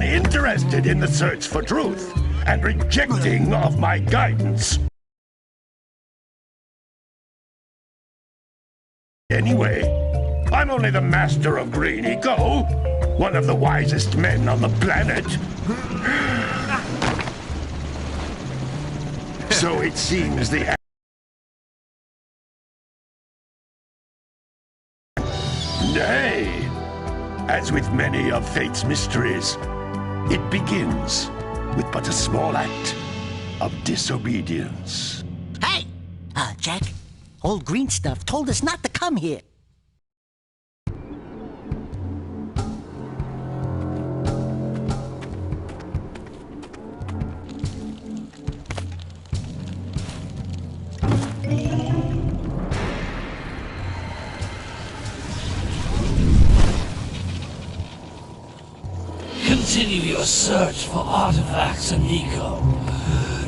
uninterested in the search for truth and rejecting of my guidance. Anyway, I'm only the master of green eco, one of the wisest men on the planet. So it seems the... Nay, as with many of fate's mysteries, it begins with but a small act of disobedience. Hey! Jack, old green stuff told us not to come here. Continue your search for artifacts and eco.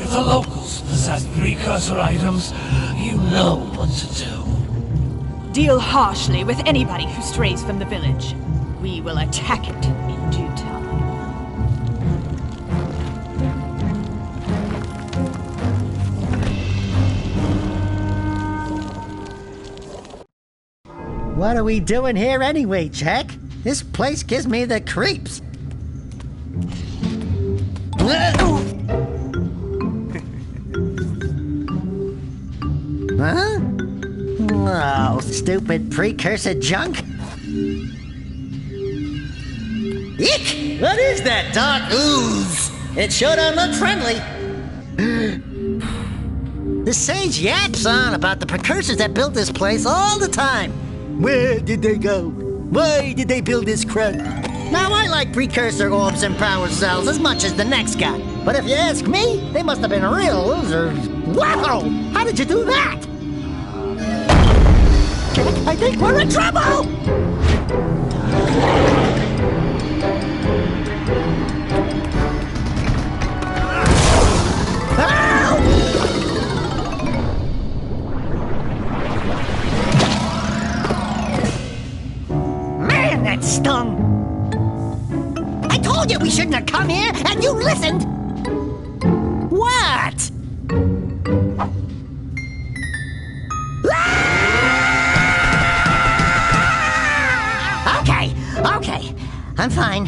If the locals possess precursor items, you know what to do. Deal harshly with anybody who strays from the village. We will attack it in due time. What are we doing here anyway, Jack? This place gives me the creeps. Huh? Oh, stupid precursor junk. Eek! What is that dark ooze? It sure don't look friendly. The sage yaps on about the precursors that built this place all the time. Where did they go? Why did they build this crud? Now, I like precursor orbs and power cells as much as the next guy. But if you ask me, they must have been real losers. Wow! How did you do that? I think we're in trouble! Man, that stung! I told you we shouldn't have come here, and you listened! What? Okay. I'm fine.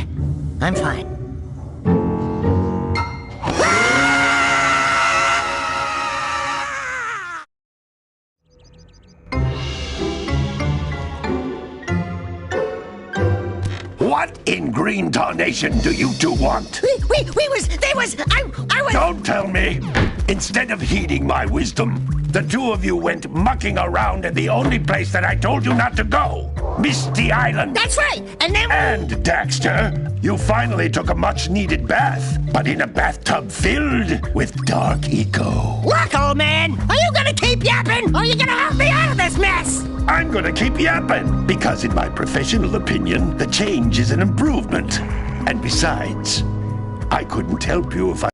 What in green tarnation do you two want? I was... Don't tell me! Instead of heeding my wisdom, the two of you went mucking around in the only place that I told you not to go, Misty Island. That's right, and then... And, Daxter, you finally took a much-needed bath, but in a bathtub filled with dark eco. Look, old man, are you gonna keep yapping, or are you gonna help me out of this mess? I'm gonna keep yapping, because in my professional opinion, the change is an improvement. And besides, I couldn't help you if I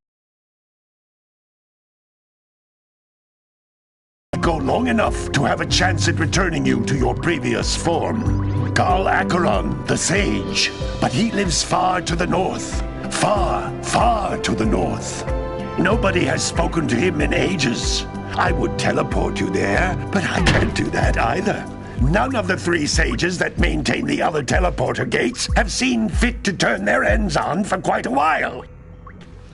go long enough to have a chance at returning you to your previous form. Carl Acheron, the sage, but he lives far to the north. Far to the north. Nobody has spoken to him in ages. I would teleport you there, but I can't do that either. None of the three sages that maintain the other teleporter gates have seen fit to turn their ends on for quite a while.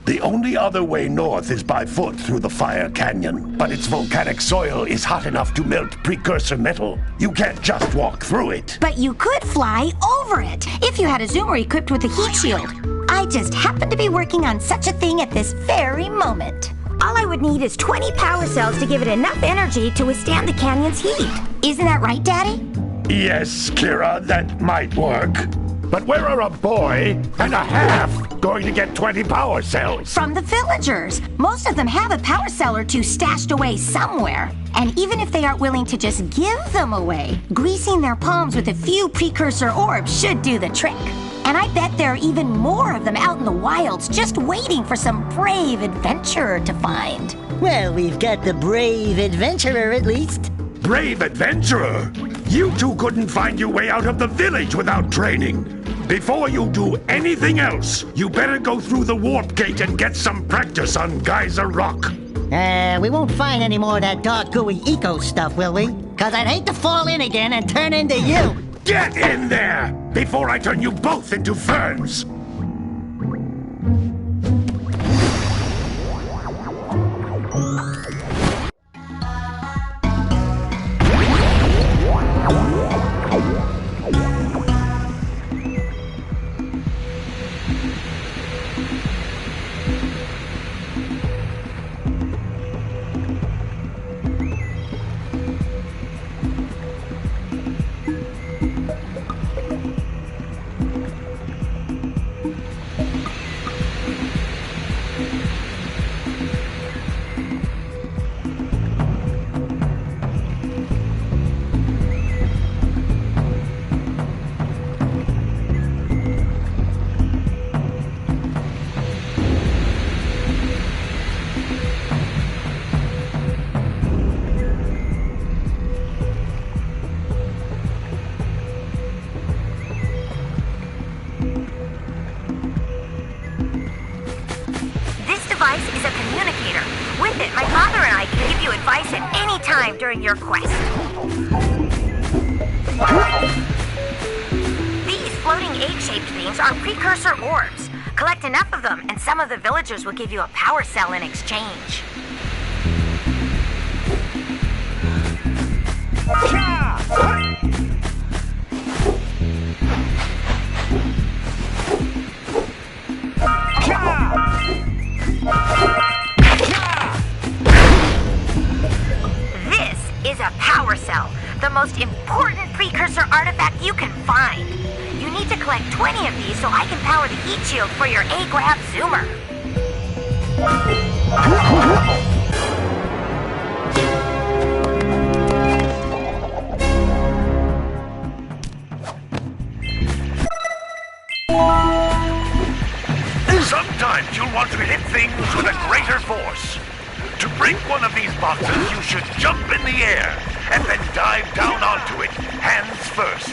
The only other way north is by foot through the Fire Canyon, but its volcanic soil is hot enough to melt precursor metal. You can't just walk through it. But you could fly over it, if you had a zoomer equipped with a heat shield. I just happen to be working on such a thing at this very moment. All I would need is 20 power cells to give it enough energy to withstand the canyon's heat. Isn't that right, Daddy? Yes, Kira, that might work. But where are a boy and a half going to get 20 power cells? From the villagers. Most of them have a power cell or two stashed away somewhere. And even if they aren't willing to just give them away, greasing their palms with a few precursor orbs should do the trick. And I bet there are even more of them out in the wilds just waiting for some brave adventurer to find. Well, we've got the brave adventurer at least. Brave adventurer? You two couldn't find your way out of the village without training. Before you do anything else, you better go through the warp gate and get some practice on Geyser Rock. We won't find any more of that dark gooey eco stuff, will we? Cause I'd hate to fall in again and turn into you. Get in there before I turn you both into ferns. Is a communicator. With it, my father and I can give you advice at any time during your quest. These floating egg-shaped things are precursor orbs. Collect enough of them, and some of the villagers will give you a power cell in exchange. This is a power cell, the most important precursor artifact you can find. You need to collect 20 of these so I can power the heat shield for your A-Grab Zoomer. Sometimes you'll want to hit things with a greater force. To break one of these boxes, you should jump in the air and then dive down onto it, hands first.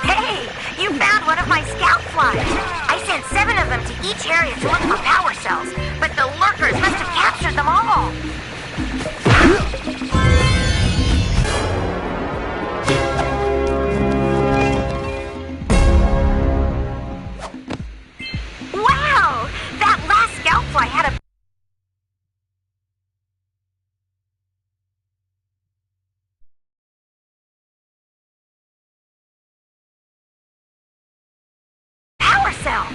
Hey, you found one of my scout flies. I sent 7 of them to each area to look for power cells, but the lurkers must have captured them all. Wow! That last scout fly had a power cell.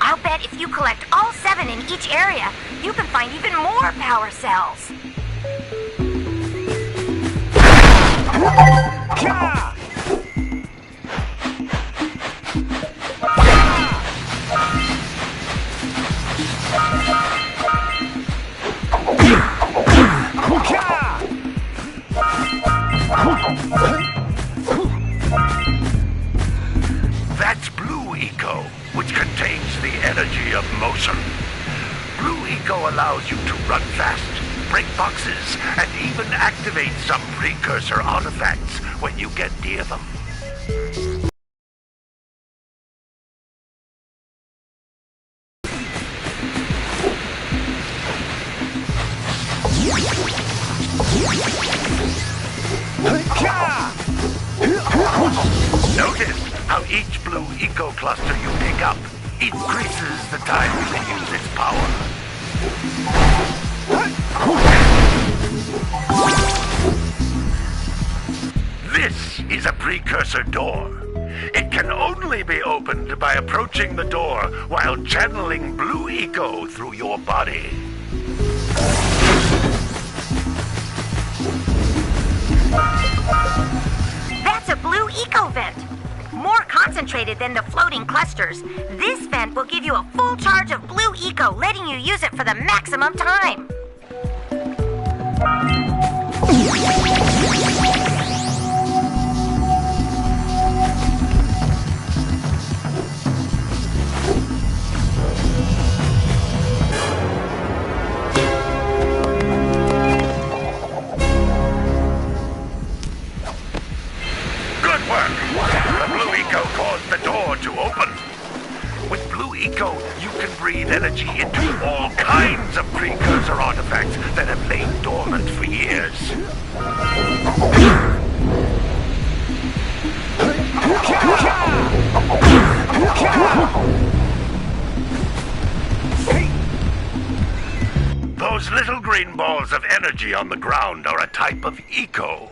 I'll bet if you collect all 7 in each area, you can find even more power cells. That's Blue Eco, which contains the energy of motion. Blue Eco allows you to run fast, break boxes, and even activate some precursor artifacts when you get near them. Notice how each Blue Eco cluster you pick up increases the time you can use its power. This is a precursor door. It can only be opened by approaching the door while channeling Blue Eco through your body. That's a Blue Eco vent. More concentrated than the floating clusters. This vent will give you a full charge of Blue Eco, letting you use it for the maximum time. Good work! The Blue Eco caused the door to open. can breathe energy into all kinds of precursor artifacts that have lain dormant for years. Those little green balls of energy on the ground are a type of eco.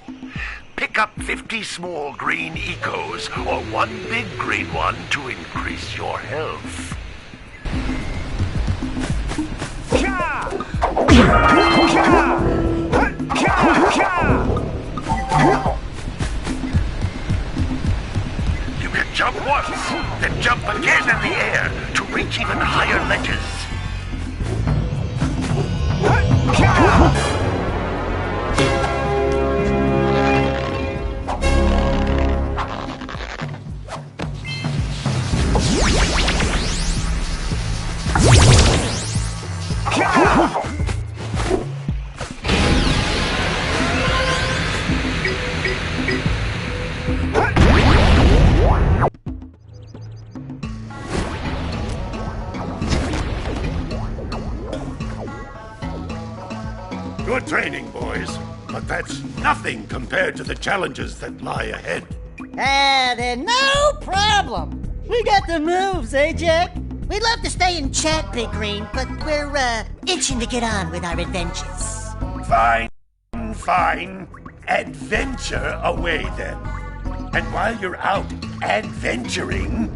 Pick up 50 small green ecos or one big green one to increase your health. You can jump once, then jump again in the air to reach even higher ledges. Good training, boys, but that's nothing compared to the challenges that lie ahead. Then no problem. We got the moves, eh, Jack? We'd love to stay and chat, Big Green, but we're, itching to get on with our adventures. Fine, fine. Adventure away, then. And while you're out adventuring,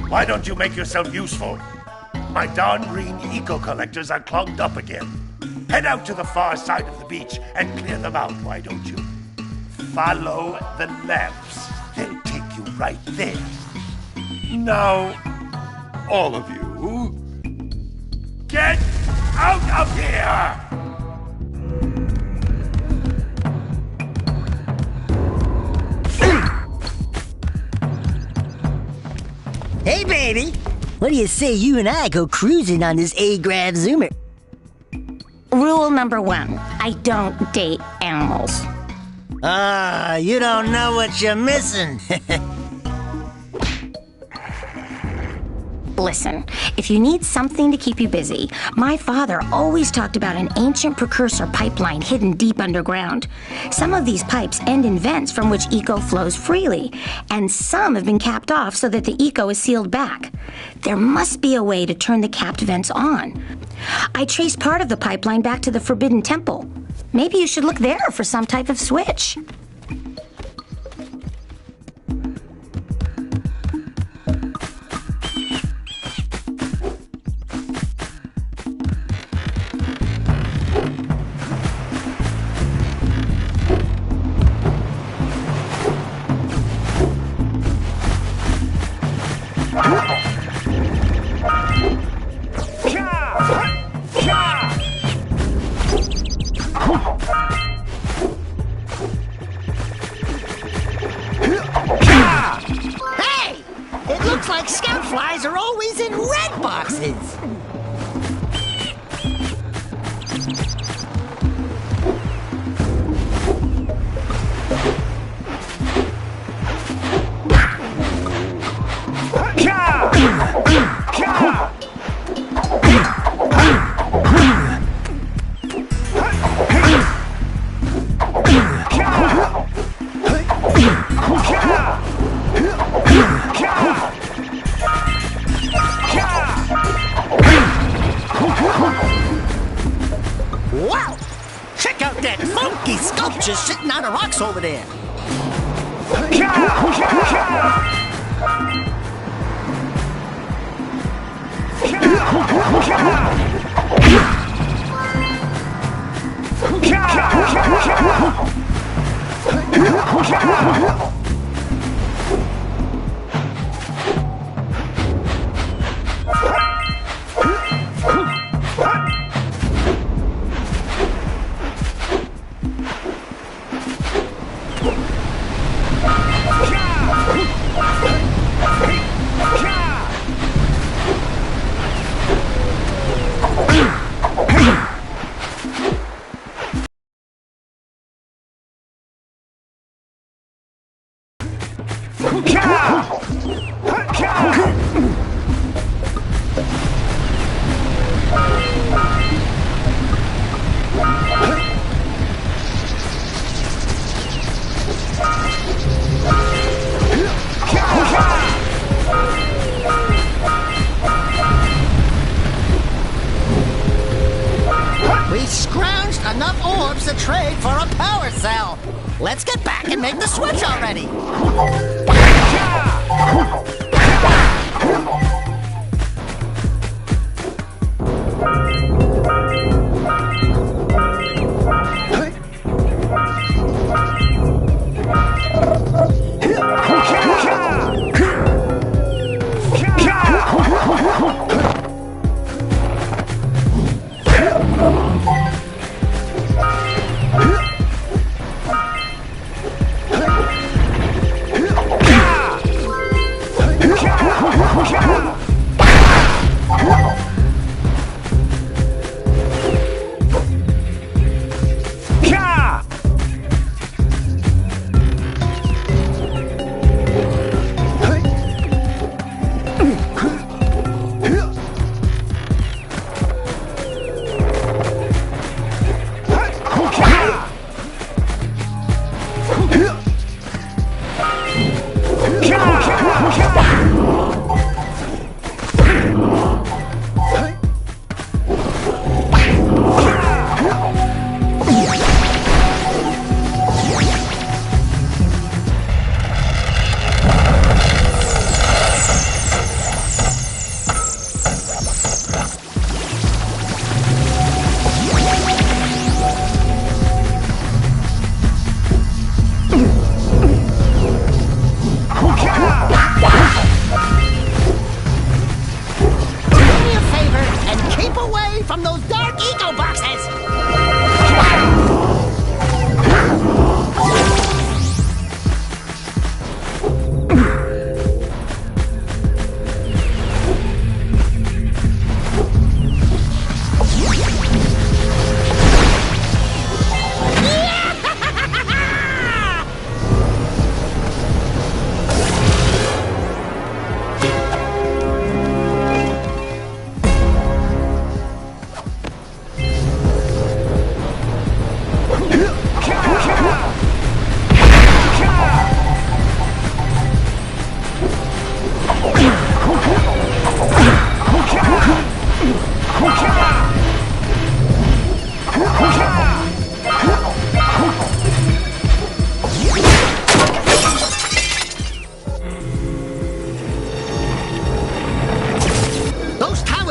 why don't you make yourself useful? My darn green eco-collectors are clogged up again. Head out to the far side of the beach and clear them out, why don't you? Follow the lamps. They'll take you right there. Now, all of you, get out of here! Hey, baby. What do you say you and I go cruising on this A-Grav Zoomer? Rule number 1, I don't date animals. You don't know what you're missing. Listen, if you need something to keep you busy, my father always talked about an ancient precursor pipeline hidden deep underground. Some of these pipes end in vents from which eco flows freely, and some have been capped off so that the eco is sealed back. There must be a way to turn the capped vents on. I traced part of the pipeline back to the Forbidden Temple. Maybe you should look there for some type of switch. Looks like scout flies are always in red boxes. Wow! Check out that funky sculpture sitting on the rocks over there. scrounged enough orbs to trade for a power cell. Let's get back and make the switch already.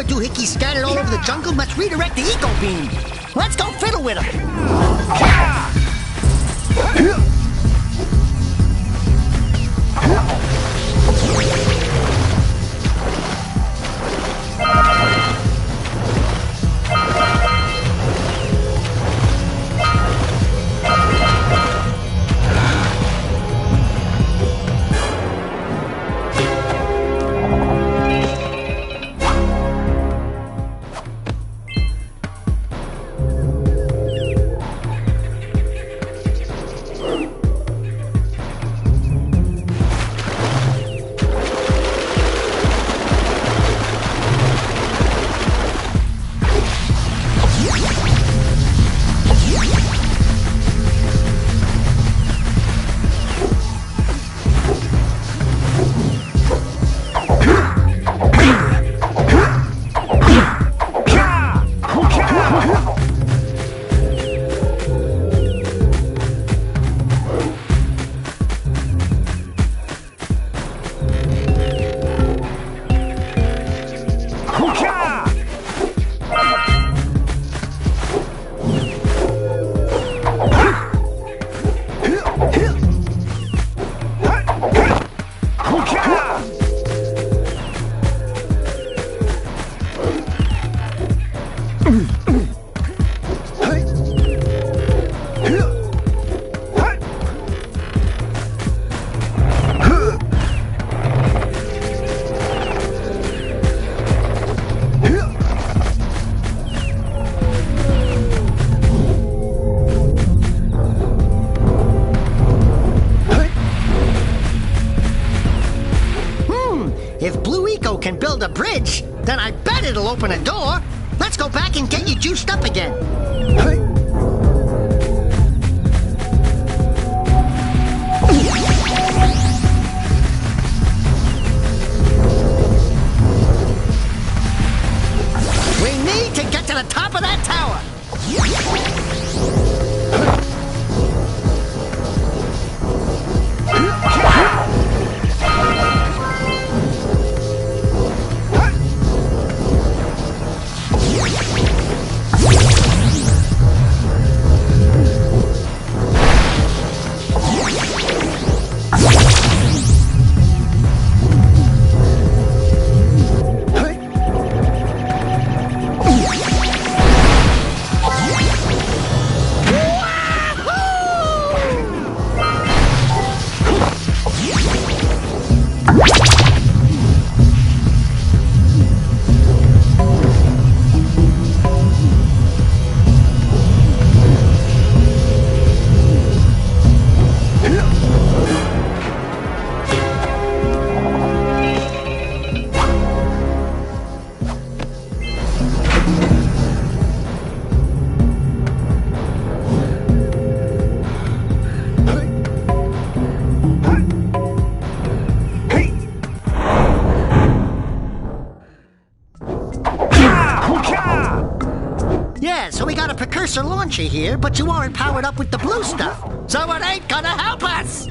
Doohickeys scattered all over the jungle must redirect the eco beam. Let's go fiddle with them. If Blue Eco can build a bridge, then I bet it'll open a door. Let's go back and get you juiced up again. We need to get to the top of that tower. So we got a precursor launcher here, but you aren't powered up with the blue stuff. So it ain't gonna help us!